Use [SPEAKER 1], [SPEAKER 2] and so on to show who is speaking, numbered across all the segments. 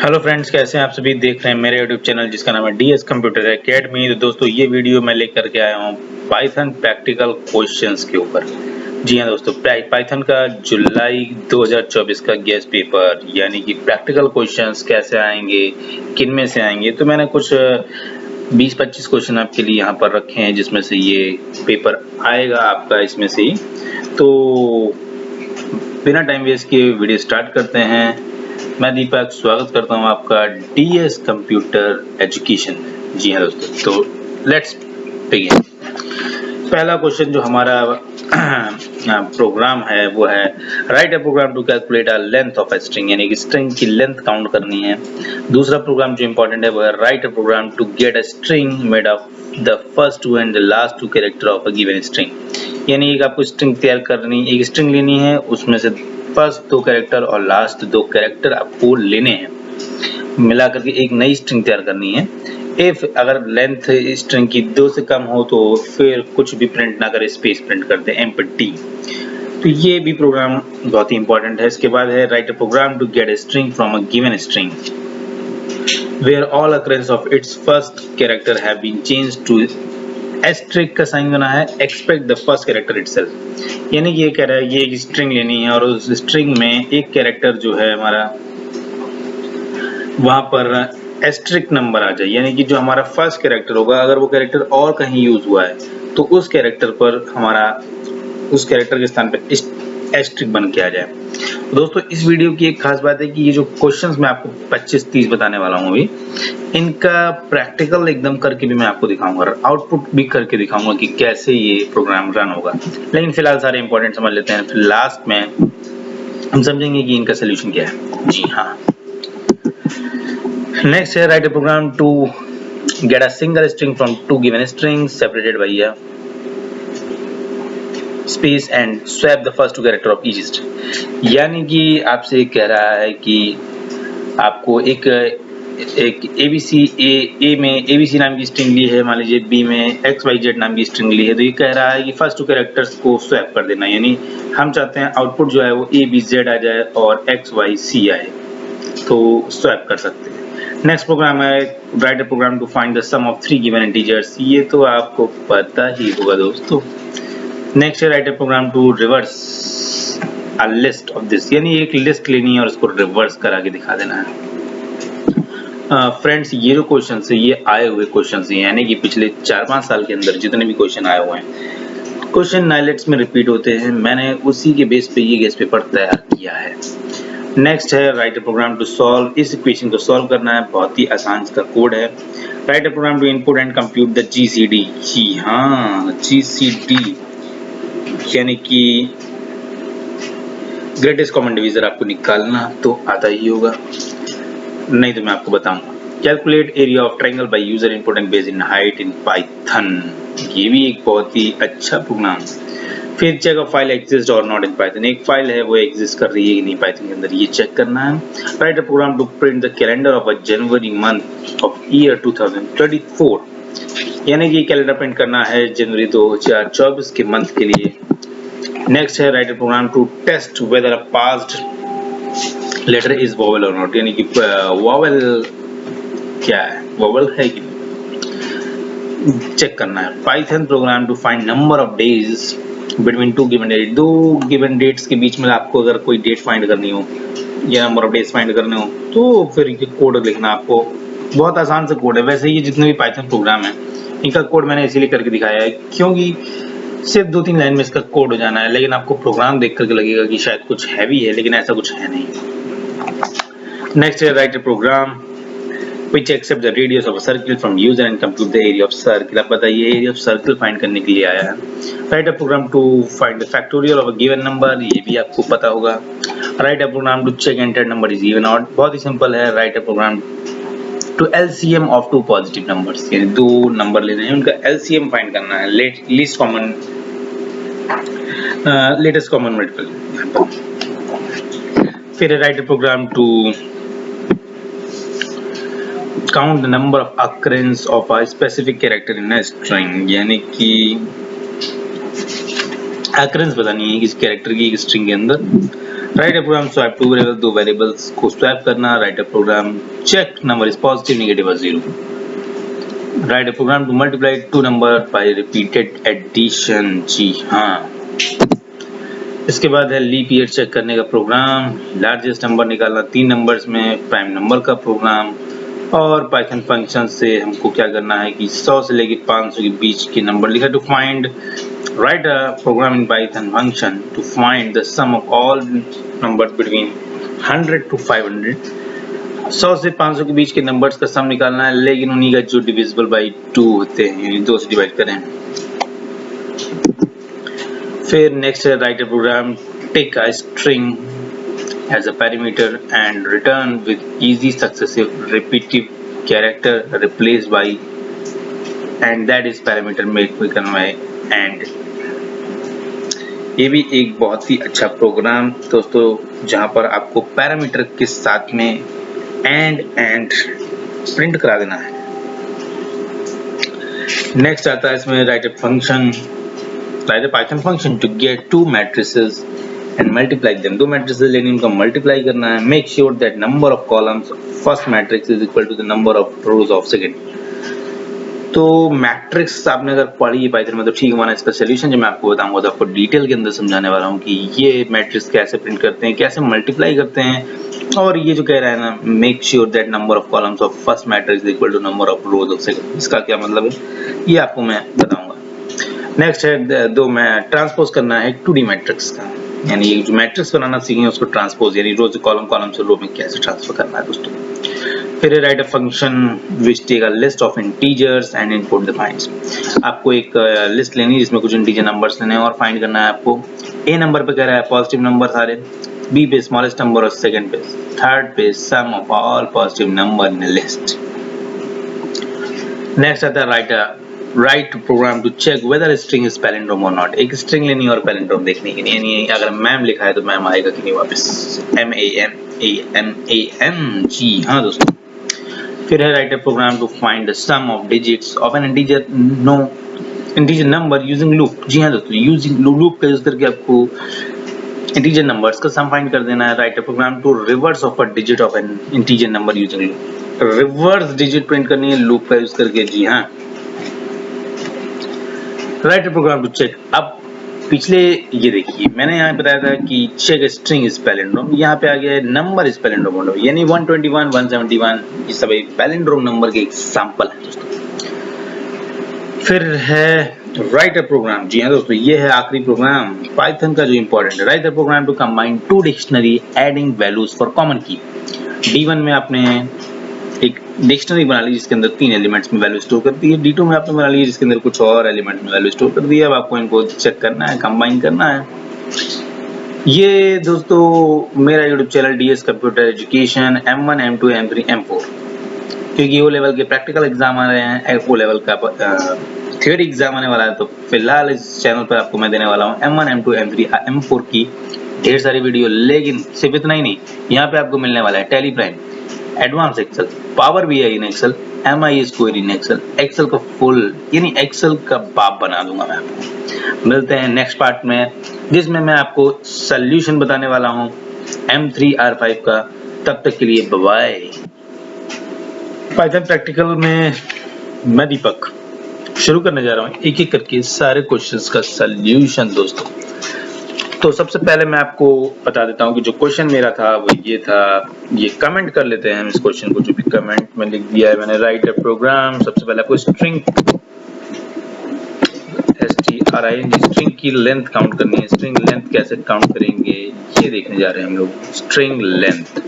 [SPEAKER 1] Hello friends, कैसे हैं आप सभी। देख रहे हैं मेरे यूट्यूब चैनल जिसका नाम है डीएस कंप्यूटर एकेडमी। तो दोस्तों, ये वीडियो मैं लेकर के आया हूँ पाइथन प्रैक्टिकल क्वेश्चंस के ऊपर। जी हाँ दोस्तों, पाइथन का जुलाई 2024 का गेस्ट पेपर यानी कि प्रैक्टिकल क्वेश्चंस कैसे आएंगे, किन में से आएंगे। तो मैंने कुछ 20-25 क्वेश्चन आपके लिए यहाँ पर रखे हैं जिसमें से ये पेपर आएगा आपका इसमें से ही। तो बिना टाइम वेस्ट किए वीडियो स्टार्ट करते हैं। मैं दीपक स्वागत करता हूं आपका डीएस कंप्यूटर एजुकेशन में। जी हाँ दोस्तों, तो लेट्स बिगिन। पहला क्वेश्चन जो हमारा प्रोग्राम है वो है write a program to calculate a length of a string, यानी कि स्ट्रिंग की लेंथ काउंट करनी है। दूसरा प्रोग्राम जो इंपॉर्टेंट है वो है write a program to get a string made of the first two and the last two character of a given string, यानी एक आपको स्ट्रिंग तैयार करनी, एक स्ट्रिंग लेनी है, उसमें से फर्स्ट 2 कैरेक्टर और लास्ट 2 कैरेक्टर आपको लेने हैं, मिला करके एक नई स्ट्रिंग तैयार करनी है। इफ अगर लेंथ स्ट्रिंग की 2 से कम हो तो फिर कुछ भी प्रिंट ना करे, स्पेस प्रिंट करते हैं एम्प्टी। तो ये भी प्रोग्राम बहुत ही इंपॉर्टेंट है। इसके बाद है write a program to get a string from a given string where all occurrence of its first character have been changed to asterisk का साइन बना है expect the first character itself, यानी कि ये कह रहा है ये एक स्ट्रिंग लेनी है और उस स्ट्रिंग में एक कैरेक्टर जो है हमारा वहां पर एस्ट्रिक नंबर आ जाए, यानी कि जो हमारा फर्स्ट कैरेक्टर होगा अगर वो कैरेक्टर और कहीं यूज हुआ है तो उस कैरेक्टर पर हमारा उस कैरेक्टर के स्थान पर एस्ट्रिक बन के आ जाए। दोस्तों, इस वीडियो की एक खास बात है कि ये जो क्वेश्चंस मैं आपको 25-30 बताने वाला हूँ अभी, इनका प्रैक्टिकल एकदम करके भी मैं आपको दिखाऊंगा और आउटपुट भी करके दिखाऊंगा कि कैसे ये प्रोग्राम रन होगा। लेकिन फिलहाल सारे इंपॉर्टेंट समझ लेते हैं, फिर लास्ट में हम समझेंगे कि इनका सोल्यूशन क्या है। जी हाँ, नेक्स्ट है write a program to get a single string from 2 given strings separated by a space and swap the first 2 character of each string, यानी कि आपसे कह रहा है कि आपको एक एबीसी ए में एबीसी नाम की स्ट्रिंग ली है, मान लीजिए बी में XYZ नाम की स्ट्रिंग ली है, तो ये कह रहा है कि फर्स्ट 2 कैरेक्टर्स को स्वैप कर देना, यानी हम चाहते हैं आउटपुट जो है वो ABZ आ जाए और XYC आए, तो स्वैप कर सकते हैं। नेक्स्ट प्रोग्राम है write a program to find the sum of 3 given integers, ये तो आपको पता ही होगा दोस्तों। नेक्स्ट है write a program to reverse a list of this, यानी एक लिस्ट लेनी है और उसको रिवर्स करा के दिखा देना है। फ्रेंड्स, ये जो क्वेश्चन है ये आए हुए क्वेश्चन हैं, यानी कि पिछले 4-5 साल के अंदर जितने भी क्वेश्चन आए हुए हैं, क्वेश्चन नाइलेट्स में रिपीट होते हैं। मैंने उसी के बेस पे ये गेस्ट पेपर तैयार किया है। नेक्स्ट है write a program to solve, इस इक्वेशन को सॉल्व करना है, बहुत ही आसान इसका कोड है। Write a program to input and compute the GCD, जी हाँ GCD, यानी कि ग्रेटेस्ट कॉमन डिवीजर आपको निकालना तो आता ही होगा, नहीं तो मैं आपको बताऊंगा। Calculate area of triangle by user input and base in height in Python, ये भी एक बहुत ही अच्छा प्रोग्राम। फिर चेक ऑफ फाइल एग्जिस्ट और नॉट इन पाइथन, एक फाइल है वो एग्जिस्ट कर रही है कि नहीं पाइथन के अंदर, ये चेक करना है। Write a program to print the calendar of a January month of year 2034, यानी कि कैलेंडर प्रिंट करना है जनवरी 2024 के मंथ के लिए। नेक्स्ट है write a program to test whether a passed letter is vowel और नॉट, यानी कि वोवेल क्या है, वोवेल है कि चेक करना है। Python program to find number of days between 2 given date, 2 given dates के बीच में आपको अगर कोई डेट फाइंड करनी हो या नंबर ऑफ डेज फाइंड करने हो तो फिर ये कोड लिखना, आपको बहुत आसान से कोड है। वैसे ये जितने भी पाइथन प्रोग्राम है इनका कोड मैंने इसीलिए करके दिखाया है क्योंकि सिर्फ 2-3 लाइन में इसका कोड हो जाना है, लेकिन आपको प्रोग्राम देख करके लगेगा कि शायद कुछ हैवी है, लेकिन ऐसा कुछ है नहीं। नेक्स्ट है write a program which accept the radius of a circle from user and compute the area of circle। अब बताइए एरिया ऑफ सर्कल फाइंड करने के लिए आया है। Write a program to find the factorial of a given number, ये भी आपको पता होगा। Write a program to check enter number is even odd, बहुत ही सिंपल है। Write a program to LCM of 2 positive numbers, यानी 2 नंबर लेने हैं उनका LCM फाइंड करना है, least common latest common multiple. फिर write a program to count the number of occurrence of a specific character in a string, यानी कि occurrence बतानी है किस कैरेक्टर की एक स्ट्रिंग के अंदर। Write a program swap two variable, दो वेरिएबल्स को स्वैप करना। Write a program check number is positive, negative और zero. Write a program to multiply two number by repeated addition. जी हाँ। इसके बाद है लीप ईयर चेक करने का प्रोग्राम, लार्जेस्ट नंबर निकालना 3 नंबर्स में, प्राइम नंबर का प्रोग्राम, और पाइथन फंक्शन से हमको क्या करना है कि 100 से लेकर 500 के बीच के नंबर लिखा। To find write a program in Python function to find the sum of all numbers between 100 to 500। 100 से 500 के बीच के नंबर्स का सम निकालना है, लेकिन उन्हीं का जो डिविजिबल बाई 2 होते हैं, यानी 2 से डिवाइड करें। फिर नेक्स्ट है write a program take a string as a parameter and return with easy successive repetitive character replaced by and that is parameter made we convey and। ये भी एक बहुत ही अच्छा प्रोग्राम दोस्तों, जहां पर आपको पैरामीटर के साथ में एंड प्रिंट करा देना है। नेक्स्ट आता है इसमें write a function, write a Python function to get two matrices and multiply them। दो मैट्रिसेस लेनी, उनका मल्टीप्लाई करना है। Make sure that number of columns first matrix is equal to the number of rows of second. तो matrix आपने अगर पढ़ी है पाइथन में तो ठीक है, इसका सोल्यूशन जो मैं आपको बताऊंगा तो आपको डिटेल के अंदर समझाने वाला हूँ कि ये मैट्रिक्स कैसे प्रिंट करते हैं, कैसे मल्टीप्लाई करते हैं, और ये जो कह रहा है ना make sure that number of columns of first matrix is equal to number of rows of second, इसका क्या मतलब है ये आपको मैं बताऊंगा। नेक्स्ट है दो मैं ट्रांसपोज करना है 2D मैट्रिक्स का, यानी जो मैट्रिक्स बनाना सीखेंगे उसको ट्रांसपोज, यानी रो से कॉलम से रो में कैसे ट्रांसफर करना है दोस्तों। फिर write a function which take a list of integers and input the finds. आपको एक लिस्ट लेनी है जिसमें कुछ इंटीजर नंबर्स लेने हैं और फाइंड करना है आपको। ए नंबर पे कह रहा है पॉजिटिव नंबर सारे, बी पे स्मॉलेस्ट नंबर और सेकंड पे थर्ड पे sum of all positive number in a list. Next आता है write program to check whether string is palindrome और नॉट। एक स्ट्रिंग लेनी और पैलिंड्रोम देखने के लिए, यानी अगर मैम लिखा है तो मैम आएगा कि नहीं वापस, MAM जी हाँ दोस्तों। फिर है write a program to find the sum of digits of an integer number using loop. जी हाँ दोस्तों, यूजिंग लूप का यूज करके आपको इंटीजर नंबर्स का सम फाइंड कर देना है। Write a program to reverse of a digit of an integer number using loop. Reverse digit print करनी है लूप का यूज करके। जी हाँ। Write a program to check. अब पिछले ये देखिए मैंने यहाँ बताया था कि चेक स्ट्रिंग इज पैलिंड्रोम, यहाँ पे आ गया है नंबर इज पैलिंड्रोम, यानी 121 171 ये सब पैलिंड्रोम नंबर के एग्जांपल है दोस्तों। फिर है राइट अ प्रोग्राम। जी हाँ दोस्तों, ये है आखिरी प्रोग्राम पाइथन का जो इंपॉर्टेंट है। Write a program to combine two dictionary adding values for common key. D1 में आपने एक डिक्शनरी बना ली जिसके अंदर 3 एलिमेंट्स में वैल्यू स्टोर करती है। D2 में आपने बना ली जिसके अंदर कुछ और एलिमेंट में वैल्यू स्टोर कर दी है। अब आपको इनको चेक करना है, कंबाइन करना है। ये दोस्तों मेरा YouTube channel DS computer education M1 M2 M3 M4, क्योंकि ओ लेवल के प्रैक्टिकल एग्जाम आ रहे हैं, ओ लेवल का थ्योरी एग्जाम आने वाला है, तो फिलहाल इस चैनल पर आपको मैं देने वाला हूँ M1 M2 M3 M4 की ढेर सारी वीडियो। लेकिन सिर्फ इतना ही नहीं, यहाँ पे आपको मिलने वाला है Tally Prime, advance Excel, power BI in Excel, MIS query in Excel, Excel का फुल यानी एक्सेल का बाप बना दूंगा मैं आपको। मिलते हैं नेक्स्ट पार्ट में जिसमें मैं आपको सॉल्यूशन बताने वाला हूँ M3 R5 का। तब तक के लिए बाय बाय। पाइथन प्रैक्टिकल में मैं दीपक शुरू करने जा रहा हूँ एक एक करके सारे क्वेश्चंस का सॉल्यूशन दोस्तों। तो सबसे पहले मैं आपको बता देता हूँ कि जो क्वेश्चन मेरा था वो ये था, ये कमेंट कर लेते हैं हम इस क्वेश्चन को, जो भी कमेंट में लिख दिया है मैंने। राइट अ प्रोग्राम, सबसे पहले आपको स्ट्रिंग स्ट्रिंग की लेंथ काउंट करनी है। स्ट्रिंग लेंथ कैसे काउंट करेंगे ये देखने जा रहे हैं हम लोग। स्ट्रिंग लेंथ,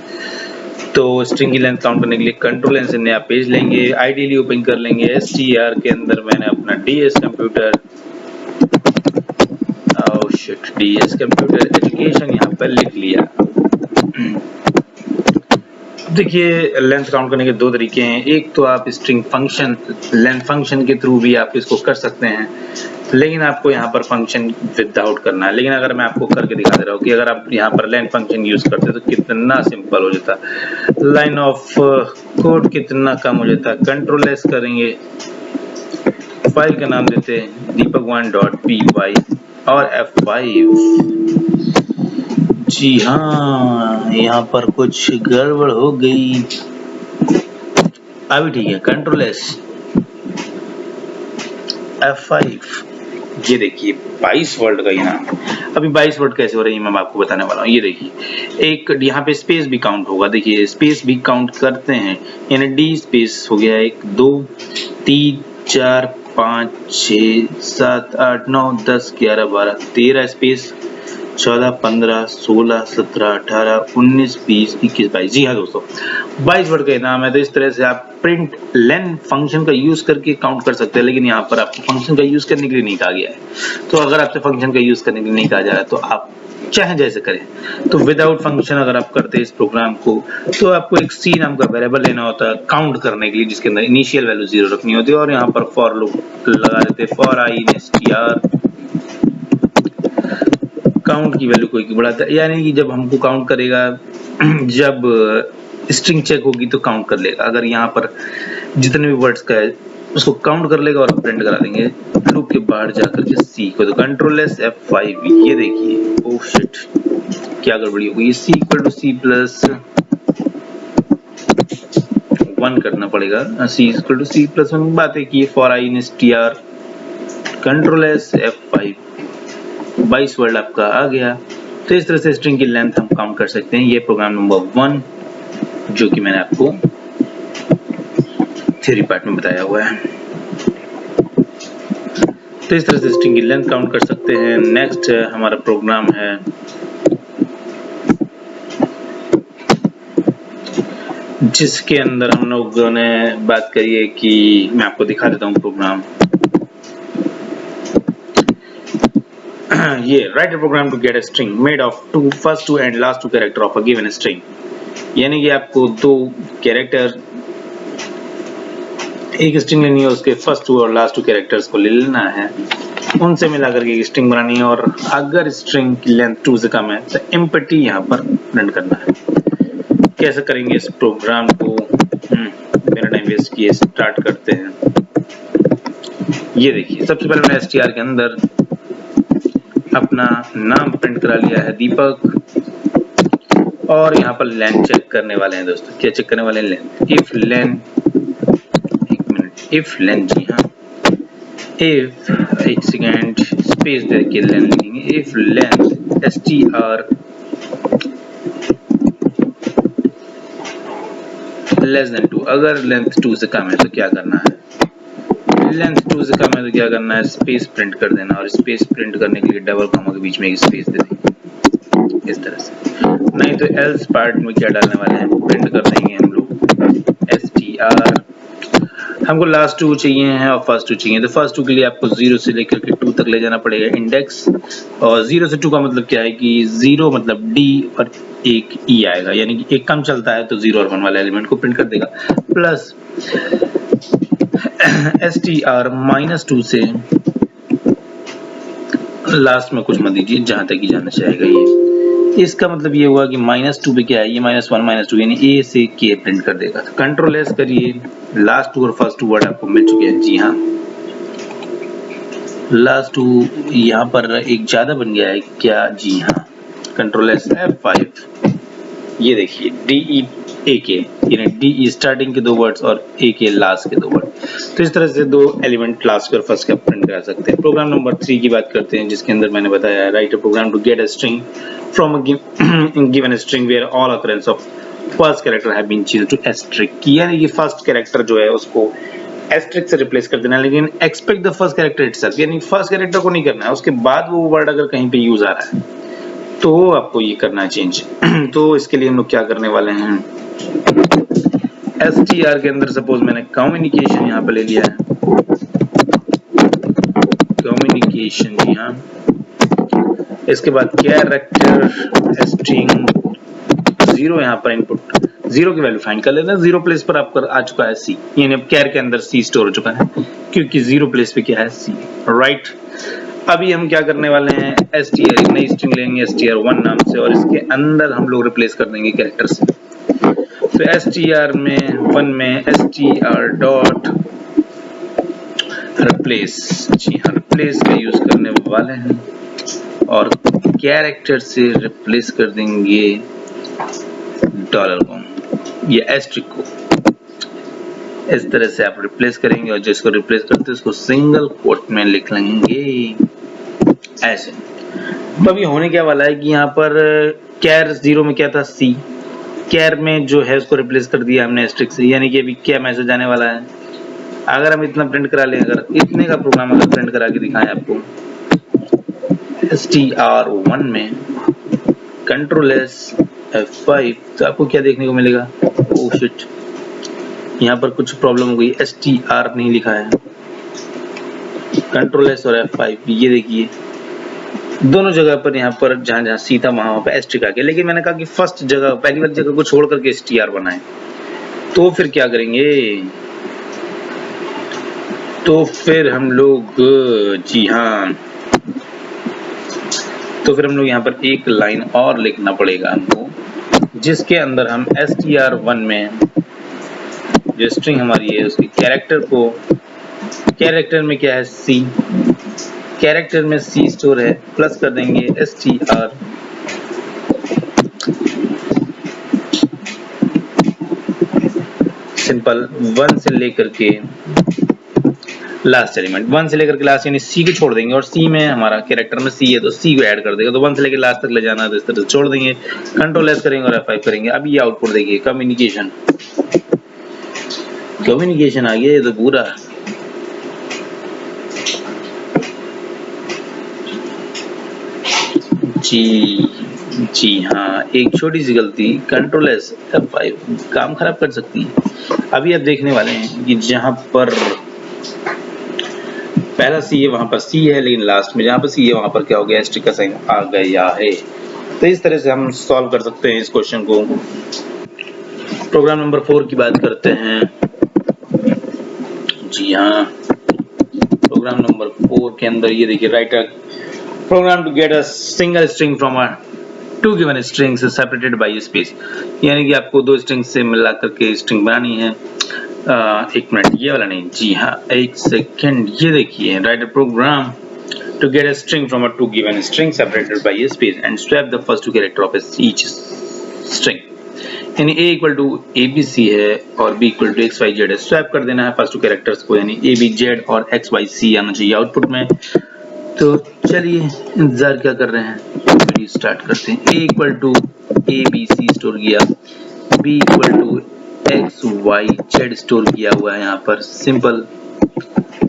[SPEAKER 1] तो स्ट्रिंग की लेंथ काउंट करने के लिए कंट्रोल एन से नया पेज लेंगे, आइडियली ओपन कर लेंगे str के अंदर मैंने अपना DS computer DS computer education यहाँ पर लिख लिया। देखिए लेंथ काउंट करने के दो तरीके हैं। एक तो आप स्ट्रिंग फंक्शन लेंथ फंक्शन के थ्रू भी आप इसको कर सकते हैं, लेकिन आपको यहाँ पर फंक्शन विदाउट करना है। लेकिन अगर मैं आपको करके दिखा दे रहा हूँ कि अगर आप यहाँ पर लेंथ फंक्शन यूज करते तो कितना सिंपल हो जाता, लाइन ऑफ कोड कितना कम हो जाता। कंट्रोल एस करेंगे, फाइल का नाम देते हैं deepak1.py और F5। जी हाँ, यहाँ पर कुछ गड़बड़ हो गई। अभी ठीक है। Control S F5। ये देखिए 22 वर्ड का ये नाम। अभी 22 वर्ड कैसे हो रही है मैं आपको बताने वाला हूँ। ये देखिए एक यहाँ पे स्पेस भी काउंट होगा। देखिए स्पेस भी काउंट करते हैं, यानी डी स्पेस हो गया 1 2 3 4 5 6 7 8 9 10 11 12 13 स्पेस 14 15 16 17 18 19 20 21 22। जी हाँ दोस्तों, 22 वर्ड का नाम है। तो इस तरह से आप प्रिंट लेन फंक्शन का यूज करके काउंट कर सकते हैं, लेकिन यहाँ पर आपको फंक्शन का यूज करने के लिए नहीं कहा गया है। तो अगर आपसे फंक्शन का यूज करने के लिए नहीं कहा जा रहा है तो आप चाहे जैसे करें। तो विदाउट फंक्शन अगर आप करते हैं इस प्रोग्राम को, तो आपको एक सी नाम का वेरिएबल लेना होता है काउंट करने के लिए, जिसके अंदर इनिशियल वैल्यू 0 रखनी होती है, और यहाँ पर फॉर लूप लगा देते हैं, for I in str count की वैल्यू कोई की बढ़ाता है, यानी कि जब हमको काउंट करेगा, जब स्ट्रिंग चेक होगी तो काउंट कर लेगा। अगर यहाँ पर जितने भी वर्ड्स का है उसको काउंट कर लेगा और प्रिंट करा देंगे लूप के बाहर जाकर के सी को। तो कंट्रोल एस F5। ये देखिए ओह शिट, क्या गड़बड़ी हो गई। सी इक्वल टू सी प्लस 1 करना पड़ेगा। सी इक्वल टू सी प्लस 1 बात है कि for I in str control S F5। 22 word आपका आ गया। तो इस तरह से स्ट्रिंग की लेंथ हम काउंट कर सकते हैं। ये प्रोग्राम नंबर 1 जो कि मैंने आपको थ्योरी पार्ट में बताया हुआ है। तो इस तरह से स्ट्रिंग की लेंथ काउंट कर सकते हैं। नेक्स्ट हमारा प्रोग्राम है जिसके अंदर हम लोगों ने बात करी है कि मैं आपको दिखा देता हूँ प्रोग्राम। ये write a program to get a string made of first two and last two character of a given string। यानी कि आपको दो कैरेक्टर एक स्ट्रिंग लेनी है, उसके फर्स्ट टू और लास्ट टू कैरेक्टर्स को ले लेना है, उनसे मिलाकर के एक स्ट्रिंग बनानी है, और अगर स्ट्रिंग की लेंथ 2 से कम है तो एम्प्टी यहाँ पर प्रिंट करना है। कैसे करेंगे इस प्रोग्राम को, बिना टाइम वेस्ट किए स्टार्ट करते हैं। ये देखिए सबसे पहले मैंने str के अंदर अपना नाम प्रिंट करा लिया है दीपक, और यहाँ पर लेंथ चेक करने वाले हैं दोस्तों। क्या चेक करने वाले हैं? लेंथ। इफ लेंथ, एक मिनट, इफ लेंथ, जी हाँ, इफ, एक सेकेंड, स्पेस दे के लेंथ लिखेंगे। If length str less than 2, अगर लेंथ 2 से कम है तो क्या करना है? लेंथ 2 से कम है तो क्या करना है? स्पेस प्रिंट कर देना, और स्पेस प्रिंट करने के लिए डबल कॉमा के बीच में एक स्पेस दे देंगे इस तरह से। नहीं तो एल्स पार्ट में क्या डालने वाले हैं? प्रिंट कर देंगे हम लोग str। हमको लास्ट 2 चाहिए हैं और फर्स्ट 2 चाहिए। तो फर्स्ट 2 के लिए आपको 0 से लेकर के 2 तक ले जाना पड़ेगा इंडेक्स, और 0 से 2 का मतलब क्या है कि 0 मतलब d और एक e आएगा, यानी कि एक कम चलता है तो 0 और 1 वाले एलिमेंट को प्रिंट कर देगा, प्लस str -2 से लास्ट में कुछ मत दीजिए, जहां तक ही जाना चाहेगा ये। इसका मतलब ये हुआ कि -2 पे क्या है? ये -1 -2 यानी a से k प्रिंट कर देगा। तो कंट्रोल एस करिए, लास्ट 2 और फर्स्ट 2 वर्ड आपको मिल चुके हैं। जी हाँ, लास्ट 2 यहाँ पर एक ज्यादा बन गया है क्या? जी हाँ, कंट्रोल एस F5। ये देखिए DEAK, यानी डी स्टार्टिंग के 2 वर्ड्स और AK लास्ट के 2 वर्ड। तो इस तरह से 2 एलिमेंट लास्ट और फर्स्ट का प्रिंट करा सकते हैं। प्रोग्राम नंबर 3 की बात करते हैं, जिसके अंदर मैंने बताया write a program to get a string from a given string where all occurrence of first character have been changed to asterisk. यानी कि फर्स्ट कैरेक्टर जो है उसको एस्ट्रिक से रिप्लेस कर देना, लेकिन expect the first character itself, यानी फर्स्ट कैरेक्टर को नहीं करना है, उसके बाद वो वर्ड अगर कहीं पे यूज आ रहा है तो आपको ये करना है चेंज। तो इसके लिए हम लोग क्या करने वाले हैं? str के अंदर सपोज मैंने कम्युनिकेशन यहाँ पे ले लिया है, कम्युनिकेशन, जी हाँ। इसके बाद कैरेक्टर स्ट्रिंग 0 यहाँ पर इनपुट 0 की वैल्यू फाइंड कर लेना। 0 प्लेस पर आपका आ चुका है सी, यानी अब कैर के अंदर सी स्टोर हो चुका है, क्योंकि 0 प्लेस पे क्या है? सी, राइट। अभी हम क्या करने वाले हैं? str, एक नई स्ट्रिंग लेंगे str1 नाम से, और इसके अंदर हम लोग रिप्लेस कर देंगे कैरेक्टर से। तो str में 1 में str डॉट रिप्लेस, जी हाँ, रिप्लेस का यूज करने वाले हैं, और कैरेक्टर से रिप्लेस कर देंगे डॉलर को या एस्ट्रिक को। इस तरह से आप रिप्लेस करेंगे और जिसको रिप्लेस करते हैं उसको सिंगल कोट में लिख लेंगे ऐसे। तो अभी होने क्या वाला है कि यहाँ पर कैर 0 में क्या था सी, कैर में जो है उसको रिप्लेस कर दिया हमने एस्ट्रिक से, यानी कि अभी क्या मैसेज आने वाला है। अगर हम इतना प्रिंट करा लें, अगर इतने का प्रोग्राम अगर प्रिंट करा के दिखाएं आपको str1 में कंट्रोल एस F5, तो आपको क्या देखने को मिलेगा, ओह शिट यहाँ पर कुछ प्रॉब्लम हो गई, str नहीं लिखा है, कंट्रोल एस और F5 ये देखिए दोनों जगह पर यहाँ पर जहां जहां सी था वहां पर एस्ट्रिक आ गया। लेकिन मैंने कहा कि फर्स्ट जगह पहली वाली जगह को छोड़ करके str बनाए, तो फिर क्या करेंगे, तो फिर हम लोग जी हाँ, तो फिर हम लोग यहाँ पर एक लाइन और लिखना पड़ेगा हमको, जिसके अंदर हम str1 में जो स्ट्रिंग हमारी है उसके कैरेक्टर को, कैरेक्टर में क्या है सी, कैरेक्टर में सी स्टोर है, प्लस कर देंगे str सिंपल 1 से लेकर के लास्ट एलिमेंट, 1 से लेकर के लास्ट यानी सी को छोड़ देंगे, और सी में हमारा कैरेक्टर में सी है तो सी को ऐड कर देगा, तो 1 से लेकर लास्ट तक ले जाना है तो इस तरह से छोड़ देंगे, कंट्रोल एस करेंगे और F5 करेंगे। अब ये आउटपुट देखिए, कम्युनिकेशन आ गया ये तो पूरा। जी हाँ, एक छोटी सी गलती, कंट्रोल एस F5 काम खराब कर सकती है। अभी आप देखने वाले हैं कि जहां पर पहला सी है वहां पर सी है, लेकिन लास्ट में जहां पर सी है वहां पर क्या हो गया, एस्ट्रिक का साइन आ गया है। तो इस तरह से हम सॉल्व कर सकते हैं इस क्वेश्चन को। प्रोग्राम नंबर 4 की बात करते हैं। जी हाँ, प्रोग्राम नंबर 4 के अंदर ये देखिए, write a program to get a single string from a two given strings separated by space, यानी कि आपको दो स्ट्रिंग से मिला करके स्ट्रिंग बनानी है। एक मिनट, ये वाला नहीं, जी हाँ एक सेकेंड, ये देखिए, write a program to get a string from a two given string separated by a space and swap the first two character of each string, यानी a equal to abc है और b equal to xyz है, swap कर देना है first to characters को, यानी abz और xyc आना चाहिए आउटपुट में। तो चलिए इंतजार क्या कर रहे हैं, वीडियो स्टार्ट करते हैं। a equal to abc store किया, b equal to xyz store किया हुआ है, यहाँ पर सिंपल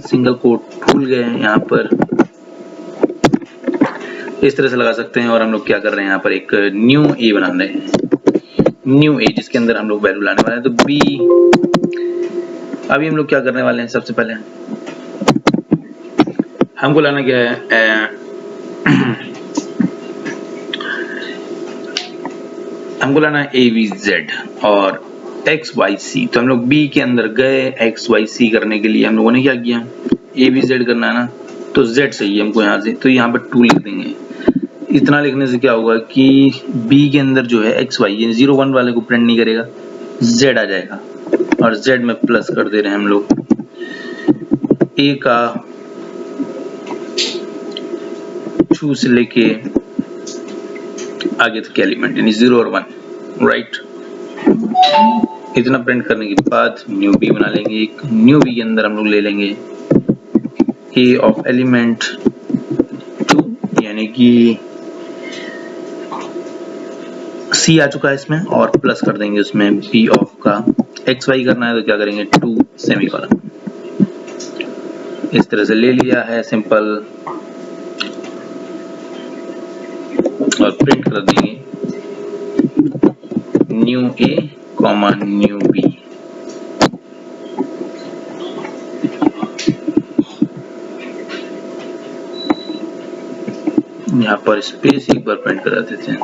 [SPEAKER 1] सिंगल कोट भूल गए हैं, यहाँ पर इस तरह से लगा सकते हैं। और हम लोग क्या कर रहे हैं, यहाँ पर एक न्यू ए बना रहे हैं, न्यू ए जिसके अंदर हम लोग वैल्यू लाने वाले हैं। तो बी, अभी हम लोग क्या करने वाले हैं, सबसे पहले हमको लाना क्या है, हमको लाना है ए बी जेड और एक्स वाई सी। तो हम लोग बी के अंदर गए, एक्स वाई सी करने के लिए हम लोगों ने क्या किया, ए बी जेड करना है ना, तो जेड चाहिए हमको यहाँ से, तो यहाँ पर 2 लिख देंगे। इतना लिखने से क्या होगा कि b के अंदर जो है एक्स वाई, यानी 0 1 वाले को प्रिंट नहीं करेगा, z आ जाएगा, और z में प्लस कर दे रहे हैं हम लोग a का 2 से लेके आगे तक एलिमेंट, यानी 0 और 1, राइट। इतना प्रिंट करने के बाद न्यू b बना लेंगे, एक न्यू b के अंदर हम लोग ले लेंगे a ऑफ एलिमेंट 2, यानी कि C आ चुका है इसमें, और प्लस कर देंगे उसमें B ऑफ का एक्स वाई करना है, तो क्या करेंगे 2 सेमीकोलन, इस तरह से ले लिया है सिंपल, और प्रिंट कर देंगे new A comma new B। यहाँ पर स्पेस एक बार प्रिंट करा देते हैं,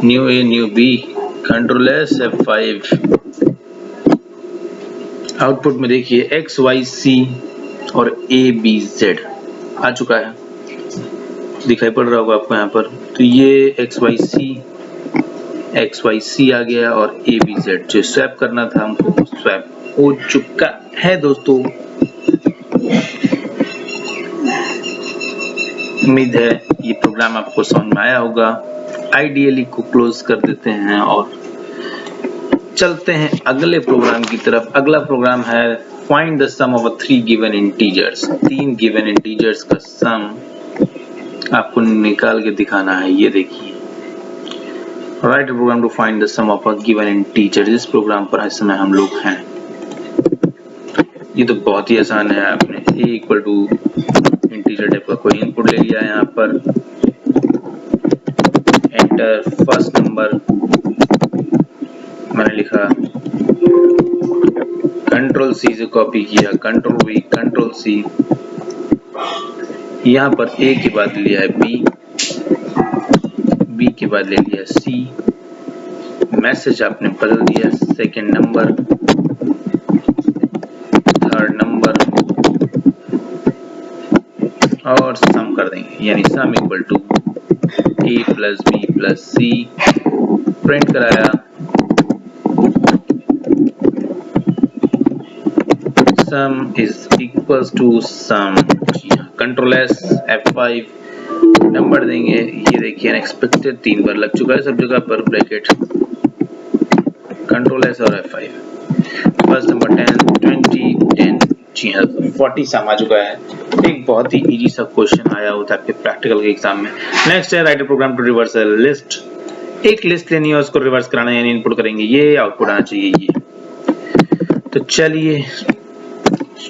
[SPEAKER 1] new A new B, control S F5। Output में देखिए एक्स वाई सी और ए बी जेड आ चुका है, दिखाई पड़ रहा होगा आपको यहाँ पर। तो ये एक्स वाई सी आ गया, और ए बी जेड जो स्वैप करना था हमको स्वैप हो चुका है दोस्तों। उम्मीद है ये प्रोग्राम आपको समझ में आया होगा। आइडियली को क्लोज कर देते हैं और चलते हैं अगले प्रोग्राम की तरफ। अगला प्रोग्राम है find the sum of 3 given integers. 3 given integers का सम आपको निकाल के दिखाना है। ये देखिए, write program to find the sum of a given integer. इस प्रोग्राम पर इस समय हम लोग हैं। ये तो बहुत ही आसान है। आपने a equal to integer type का कोई इनपुट ले लिया है। यहाँ पर एंटर फर्स्ट नंबर मैंने लिखा, कंट्रोल सी से कॉपी किया, कंट्रोल वी, कंट्रोल सी, यहाँ पर a के बाद लिया है b, b के बाद ले लिया c, मैसेज आपने बदल दिया, सेकंड नंबर, थर्ड नंबर और सम कर देंगे, यानी sum equal to a plus b plus c। Print कराया, sum is equals to sum. Control S F5 number देंगे। ये देखिए अनएक्सपेक्टेड 3 बार लग चुका है सब जगह पर ब्रैकेट। कंट्रोल एस और F5। First number 10, 20, 10। जी हाँ, 40 सम आ चुका है। एक बहुत ही इजी सा क्वेश्चन आया होता है आपके प्रैक्टिकल के एग्जाम में। नेक्स्ट है write a program to reverse a list. एक लिस्ट लेनी है, उसको रिवर्स कराना है, यानी इनपुट करेंगे, ये आउटपुट आना चाहिए ये। तो चलिए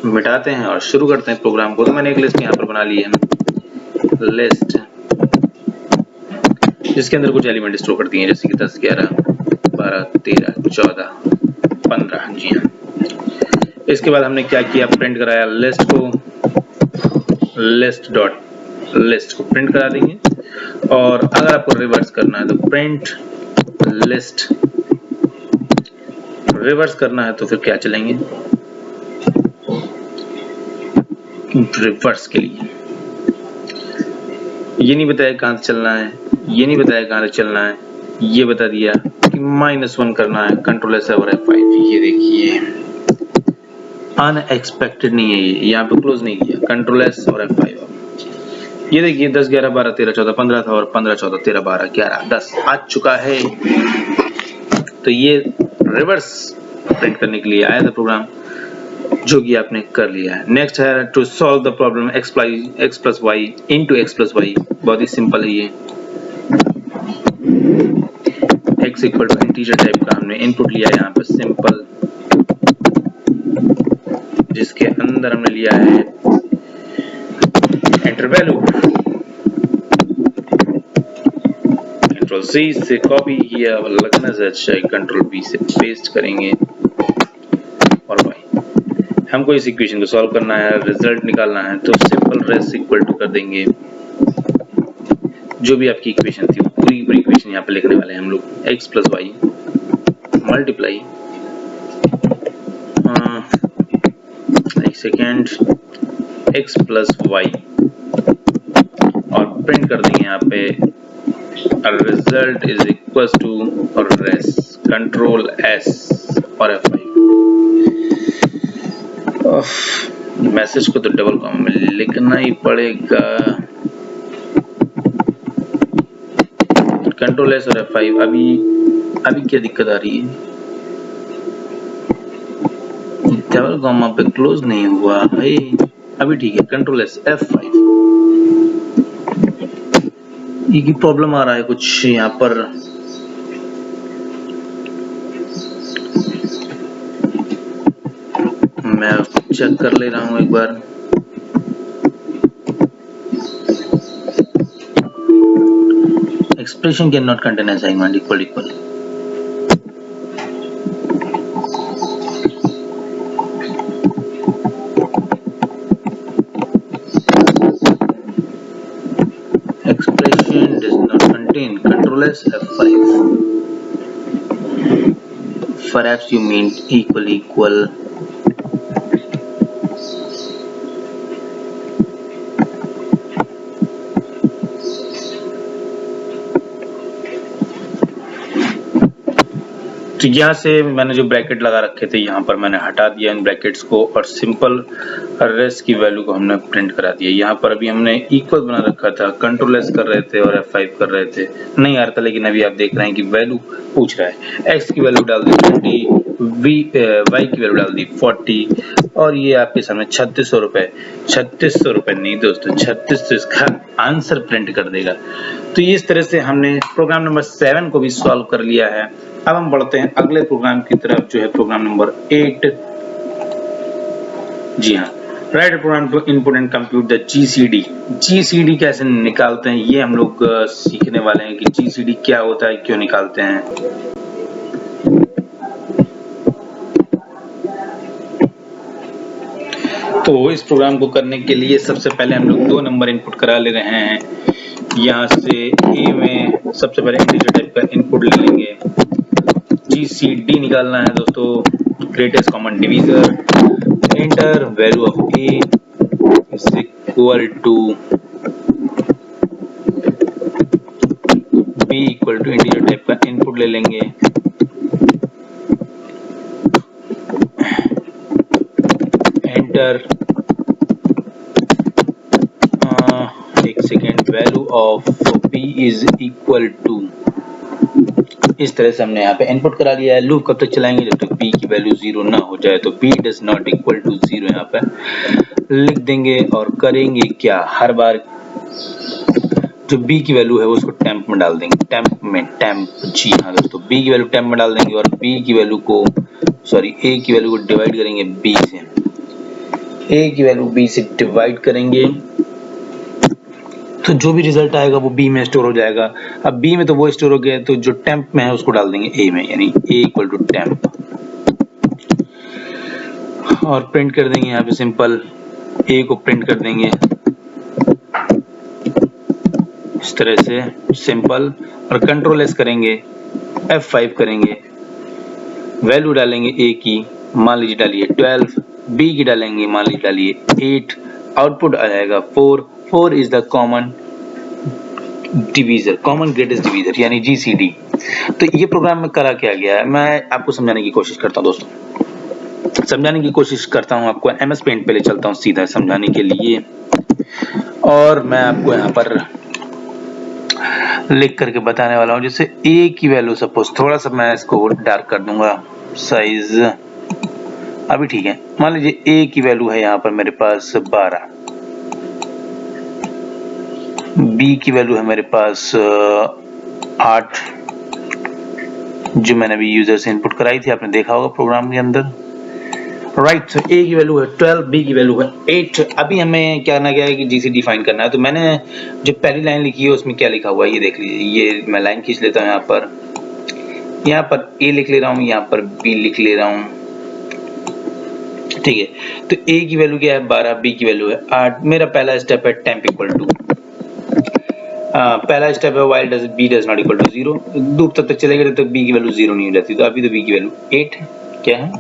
[SPEAKER 1] मिटाते हैं और शुरू करते हैं प्रोग्राम को। तो मैंने एक लिस्ट यहाँ पर बना ली है, लिस्ट, जिसके अंदर कुछ एलिमेंट स्टोर करती हैं, जैसे कि 10, 11, 12, 13, 14, 15। जी हाँ, इसके बाद हमने क्या किया, प्रिंट कराया लिस्ट को, लिस्ट डॉट लिस्ट को प्रिंट करा देंगे। और अगर आपको रिवर्स करना है तो प्रिंट लिस्ट, रिवर्स करना है तो फिर क्या चलेंगे, रिवर्स के लिए ये नहीं बताया कहां से चलना है, ये नहीं बताया कहां से चलना है, ये बता दिया कि -1 करना है, कंट्रोल एस और F5। ये देखिए अनएक्सपेक्टेड नहीं है, ये यहाँ पे क्लोज नहीं किया, कंट्रोल एस और F5। ये देखिए 10, 11, 12, 13, 14, 15 था और 15, 14, 13, 12, 11, 10 आ चुका है। तो ये रिवर्स प्रिंट करने के लिए आया था प्रोग्राम, जो कि आपने कर लिया है। नेक्स्ट है to solve the problem x plus Y into x plus Y. बहुत ही सिंपल है ये। x equal to integer type का हमने इनपुट लिया है यहाँ पर सिंपल, जिसके अंदर हमने लिया है एंटर वैल्यू, कंट्रोल सी से कॉपी किया, लगना से अच्छा है कंट्रोल बी से पेस्ट करेंगे। और भाई हमको इस इक्वेशन को सॉल्व करना है, रिजल्ट निकालना है, तो सिंपल रेस इक्वल टू कर देंगे जो भी आपकी इक्वेशन थी, पूरी पूरी इक्वेशन यहाँ पे लिखने वाले हैं हम लोग। x प्लस वाई मल्टीप्लाई, एक सेकेंड, x प्लस वाई और प्रिंट कर देंगे यहाँ पे रिजल्ट इज इक्वल टू और रेस, कंट्रोल एस और F5। मैसेज को तो डबल कॉमा में लिखना ही पड़ेगा, कंट्रोल एस और F5। अभी क्या दिक्कत आ रही है, डबल कॉमा पे क्लोज नहीं हुआ है। अभी ठीक है, कंट्रोल एस F5। ये की प्रॉब्लम आ रहा है कुछ यहाँ पर, मैं चेक कर ले रहा हूँ एक बार। Expression can not contain assignment equal equal, expression does not contain, control S F5. Perhaps you mean equal equal. तो यहाँ से मैंने जो ब्रैकेट लगा रखे थे यहाँ पर मैंने हटा दिया इन ब्रैकेट्स को और सिंपल रेस्ट की वैल्यू को हमने प्रिंट करा दिया। यहाँ पर अभी हमने इक्वल बना रखा था, कंट्रोल एस कर रहे थे और F5 कर रहे थे, नहीं आ रहा था, लेकिन अभी आप देख रहे हैं कि वैल्यू पूछ रहा है। एक्स की वैल्यू डाल दी 20, वाई की वैल्यू डाल दी 40 और ये आपके सामने 3600 रुपए, 3600 रुपए नहीं दोस्तों, 3600 इसका आंसर प्रिंट कर देगा। तो इस तरह से हमने प्रोग्राम नंबर 7 को भी सॉल्व कर लिया है। अब हम बढ़ते हैं अगले प्रोग्राम की तरफ जो है प्रोग्राम नंबर 8। जी हाँ, write program to input and compute the GCD. GCD कैसे निकालते हैं ये हम लोग सीखने वाले हैं कि जीसीडी क्या होता है, क्यों निकालते हैं। तो इस प्रोग्राम को करने के लिए सबसे पहले हम लोग 2 नंबर इनपुट करा ले रहे हैं। यहाँ से ए में सबसे पहले इंटीजर टाइप का इनपुट ले लेंगे। जीसीडी निकालना है दोस्तों, greatest common divisor. Enter value of A is equal to B equal to integer type का इनपुट ले लेंगे। एंटर एक second, value of B is equal to, इस तरह से हमने यहाँ पे इनपुट करा लिया है। लूप कब तक चलाएंगे, जब तक b की वैल्यू 0 ना हो जाए। तो b does not equal to 0 यहाँ पे लिख देंगे और करेंगे क्या, हर बार जो b की वैल्यू है वो उसको टेम्प में डाल देंगे। टेम्प, जी हाँ दोस्तों, b की वैल्यू टेम्प में डाल देंगे और b की वैल्यू को a की वैल्यू को डिवाइड करेंगे b से। a की वैल्यू b से डिवाइड करेंगे तो जो भी रिजल्ट आएगा वो b में स्टोर हो जाएगा। अब b में तो वो स्टोर हो गया, तो जो टेम्प में है उसको डाल देंगे a में, यानी a इक्वल टू टेम्प और प्रिंट कर देंगे। यहाँ पे सिंपल a को प्रिंट कर देंगे इस तरह से सिंपल, और कंट्रोल एस करेंगे, F5 करेंगे, वैल्यू डालेंगे a की, मान लीजिए डालिए 12, b की डालेंगे, मान लीजिए डालिए 8, आउटपुट आ जाएगा 4। 4 is the common divisor, common greatest divisor यानी जीसीडी। तो ये प्रोग्राम में करा क्या गया है, मैं आपको समझाने की कोशिश करता हूँ दोस्तों, समझाने की कोशिश करता हूँ आपको। एमएस पेंट पे ले चलता हूँ सीधा समझाने के लिए, और मैं आपको यहाँ पर लिख करके बताने वाला हूँ। जैसे ए की वैल्यू सपोज, थोड़ा सा मैं इसको डार्क कर दूंगा साइज, अभी ठीक है। मान लीजिए ए की वैल्यू है यहाँ पर मेरे पास 12, बी की वैल्यू है मेरे पास 8, जो मैंने अभी यूजर से इनपुट कराई थी, आपने देखा होगा प्रोग्राम के अंदर। राइट, तो ए की वैल्यू है 12, बी की वैल्यू है 8। अभी हमें क्या करना क्या है कि जीसीडी फाइंड करना है। तो मैंने जो पहली लाइन लिखी है उसमें क्या लिखा हुआ है ये देख लीजिए। ये मैं लाइन खींच लेता हूँ, यहाँ पर ए लिख ले रहा हूँ, यहाँ पर बी लिख ले रहा हूँ, ठीक है। तो ए की वैल्यू क्या है 12, बी की वैल्यू है 8। मेरा पहला स्टेप है टेम्प इक्वल टू, पहला स्टेप है while does B does not equal to 0। Loop तब तक चलेगा जब तक बी की वैल्यू 0 नहीं हो जाती। तो अभी तो बी की वैल्यू 8 क्या है,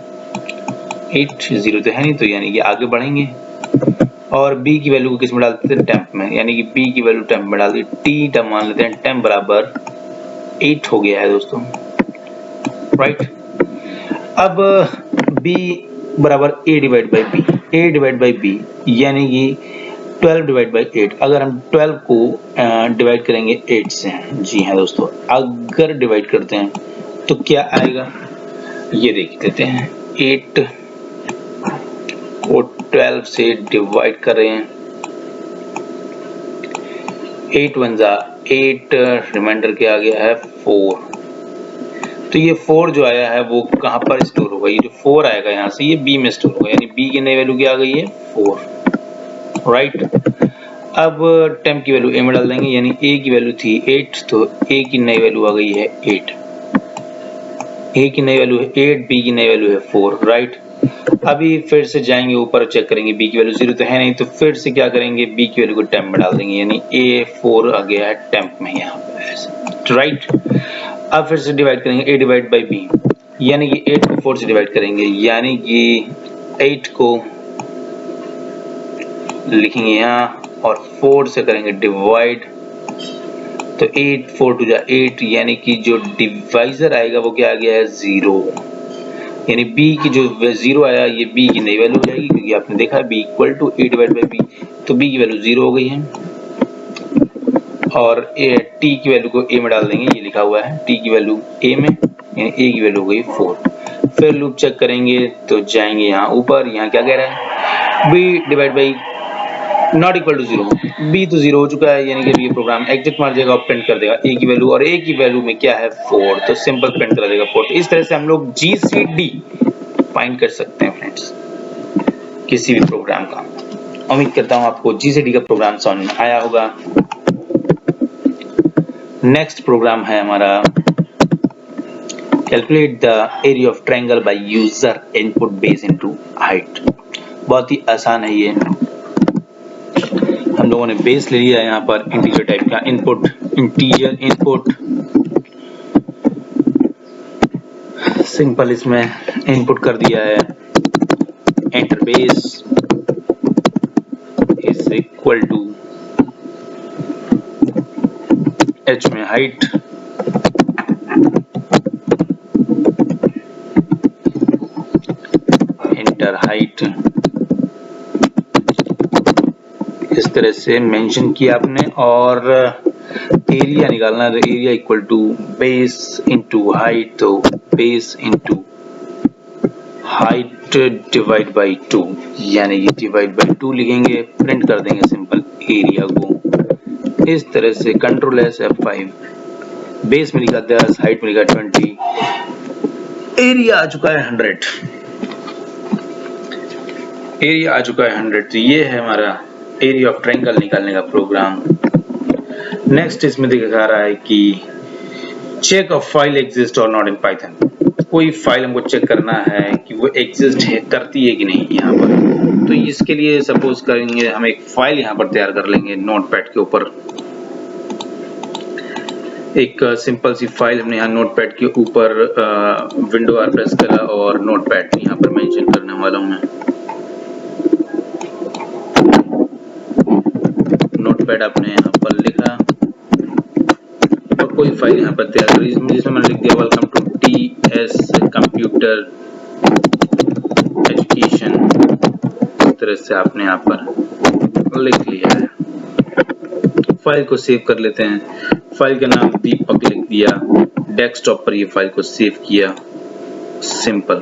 [SPEAKER 1] 8, 0 तो है नहीं, तो यानी कि आगे बढ़ेंगे और b की वैल्यू को किस में डालते हैं, टेम्प में, यानी कि b की वैल्यू टेम्प में डाल दी। t टेम्प मान लेते हैं, टेम्प बराबर 8 हो गया है दोस्तों, राइट। अब b बराबर a divide by b, a divide by b यानी कि 12 डिवाइड बाई 8। अगर हम 12 को डिवाइड करेंगे 8 से, जी हाँ दोस्तों, अगर डिवाइड करते हैं तो क्या आएगा ये देख लेते हैं। 8 को 12 से डिवाइड कर रहे हैं, 8 1 जा 8, रिमाइंडर क्या आ गया है 4। तो ये 4 जो आया है वो कहाँ पर स्टोर होगा, ये जो 4 आएगा यहाँ से ये b में स्टोर होगा, यानी b की नई वैल्यू क्या आ गई है 4, राइट। अब टेम्प की वैल्यू a में डाल देंगे, यानी a की वैल्यू थी 8, तो a की नई वैल्यू आ गई है 8, a की नई वैल्यू है 8, b की नई वैल्यू है 4, राइट। अभी फिर से जाएंगे ऊपर, चेक करेंगे b की वैल्यू 0 तो है नहीं, तो फिर से क्या करेंगे b की वैल्यू को टेम्प में डाल देंगे, यानी a 4 आ गया है टेम्प में यहाँ पे, राइट। अब फिर से डिवाइड करेंगे a डिवाइड बाई b, यानी कि 8 को 4 से डिवाइड करेंगे, यानी कि 8 को लिखेंगे यहाँ और 4 से करेंगे डिवाइड, तो 8 4 टू जा 8, यानी कि जो डिवाइजर आएगा वो क्या आ गया है 0, यानी b की जो 0 आया ये b की नई वैल्यू हो जाएगी, क्योंकि आपने देखा है b equal to a divide by b, तो b की वैल्यू 0 हो गई है और t की वैल्यू को a में डाल देंगे, ये लिखा हुआ है t की वैल्यू a में, यानी a की वैल्यू हो गई 4। फिर लूप चेक करेंगे तो जाएंगे यहाँ ऊपर, यहाँ क्या कह रहा है b divide by not equal to 0, b तो 0 हो चुका है, यानी कि ये प्रोग्राम एग्जिट मार देगा और प्रिंट कर देगा a की वैल्यू, और a की वैल्यू में क्या है 4, तो सिंपल प्रिंट कर देगा 4। तो इस तरह से हम लोग GCD फाइंड कर सकते हैं फ्रेंड्स किसी भी प्रोग्राम का। उम्मीद करता हूँ आपको GCD का प्रोग्राम समझ में आया होगा। नेक्स्ट प्रोग्राम है हमारा calculate the area of triangle by user input base into height. बहुत ही आसान है ये, हम लोगों ने बेस ले लिया है यहाँ पर इंटीजर टाइप का इनपुट, इंटीजर इनपुट, सिंपल इसमें इनपुट कर दिया है enter base is equal to h में हाइट, एंटर हाइट, इस तरह से मेंशन किया आपने, और एरिया निकालना है, तो area equal to base into height, तो base into height divide by 2, यानी ये डिवाइड बाई 2 लिखेंगे, प्रिंट कर देंगे सिंपल एरिया को इस तरह से, कंट्रोल एस F5, बेस में लिखा 10, हाइट में लिखा 20, एरिया आ चुका है 100, एरिया आ चुका है 100। तो ये है हमारा एरिया ऑफ ट्रायंगल निकालने का प्रोग्राम। नेक्स्ट इसमें दिखा रहा है कि चेक ऑफ फाइल एग्जिस्ट और नॉट इन पाइथन, कोई फाइल हमको चेक करना है कि वो एग्जिस्ट है, करती है कि नहीं यहाँ पर। तो इसके लिए सपोज करेंगे हम एक फाइल यहाँ पर तैयार कर लेंगे नोटपैड के ऊपर, एक सिंपल सी फाइल हमने यहाँ नोटपैड के ऊपर विंडो आर प्रेस करा और नोटपैड यहाँ पर मेंशन करने वाला हूँ मैं, नोटपैड आपने यहाँ पर लिखा और कोई फाइल यहाँ पर तैयार करी, जिसमें मैंने लिख दिया welcome to TS computer education, इस तरह से आपने यहाँ पर लिख लिया है। फाइल को सेव कर लेते हैं, फाइल का नाम दीपक लिख दिया, डेस्कटॉप पर ये फाइल को सेव किया सिंपल,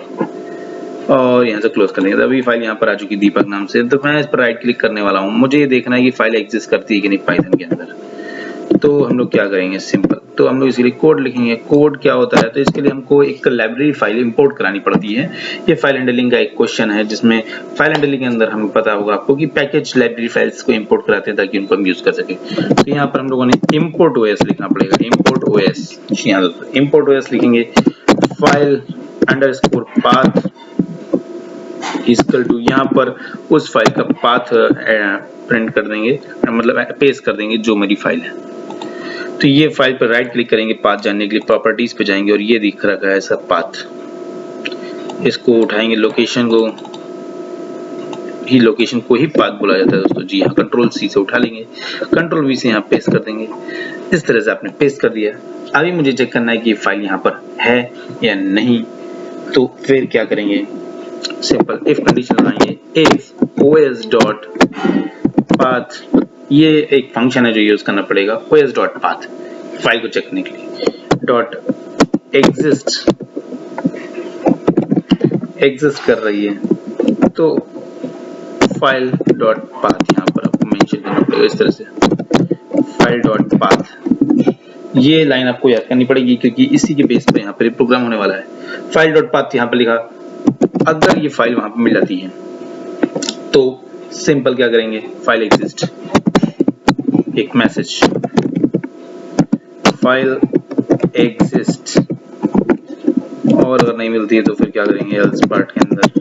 [SPEAKER 1] और यहाँ से क्लोज कर देंगे। अभी फाइल यहाँ पर आ चुकी दीपक नाम से, तो मैं इस पर राइट क्लिक करने वाला हूँ, मुझे ये देखना है कि फाइल एग्जिस्ट करती है कि नहीं पाइथन के अंदर। तो हम लोग क्या करेंगे सिंपल, तो हम लोग इसके लिए कोड लिखेंगे। कोड क्या होता है, तो इसके लिए हमको एक लाइब्रेरी फाइल इंपोर्ट करानी पड़ती है। ये फाइल हैंडलिंग का एक क्वेश्चन है, जिसमें फाइल हैंडलिंग के अंदर हमें पता होगा आपको कि पैकेज लाइब्रेरी फाइल्स को इंपोर्ट कराते हैं ताकि उनको हम यूज कर सके। तो यहाँ पर हम लोगों ने इंपोर्ट ओएस लिखना पड़ेगा, इंपोर्ट ओएस, इंपोर्ट ओएस लिखेंगे, file underscore path equal to, यहाँ पर उस फाइल का पाथ प्रिंट कर देंगे, मतलब पेस्ट कर देंगे जो मेरी फाइल है। तो ये फाइल पर राइट क्लिक करेंगे, पाथ जानने के लिए प्रॉपर्टीज पे जाएंगे और ये दिख रखा है सब पाथ, इसको उठाएंगे, लोकेशन को ही पाथ बोला जाता है दोस्तों। जी हाँ, कंट्रोल C से उठा लेंगे, कंट्रोल V से यहाँ पेस्ट कर देंगे। इस तरह से आपने पेस्ट कर दिया। अभी मुझे चेक करना है कि फाइल यहाँ पर है या नहीं, तो फिर क्या करेंगे, सिंपल इफ कंडीशन लगाएंगे, इफ os डॉट पाथ, ये एक फंक्शन है जो यूज करना पड़ेगा, os डॉट पाथ फाइल को चेक करने के लिए, डॉट एग्जिस्ट कर रही है, तो फाइल डॉट पाथ यहाँ पर आपको मेंशन करना पड़ेगा इस तरह से, फाइल डॉट पाथ। ये लाइन आपको याद करनी पड़ेगी क्योंकि इसी के बेस पे यहाँ पर प्रोग्राम होने वाला है। फाइल डॉट पाथ यहाँ पर लिखा, अगर ये फाइल वहां पर मिल जाती है तो सिंपल क्या करेंगे, फाइल एग्जिस्ट, एक मैसेज फाइल एग्जिस्ट, और अगर नहीं मिलती है तो फिर क्या करेंगे, एल्स पार्ट के अंदर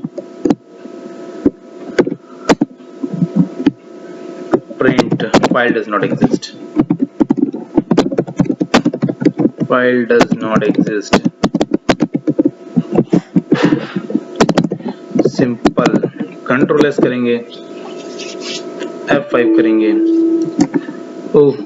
[SPEAKER 1] print file does not exist, file does not exist, simple control S करेंगे, F5 करेंगे, ओह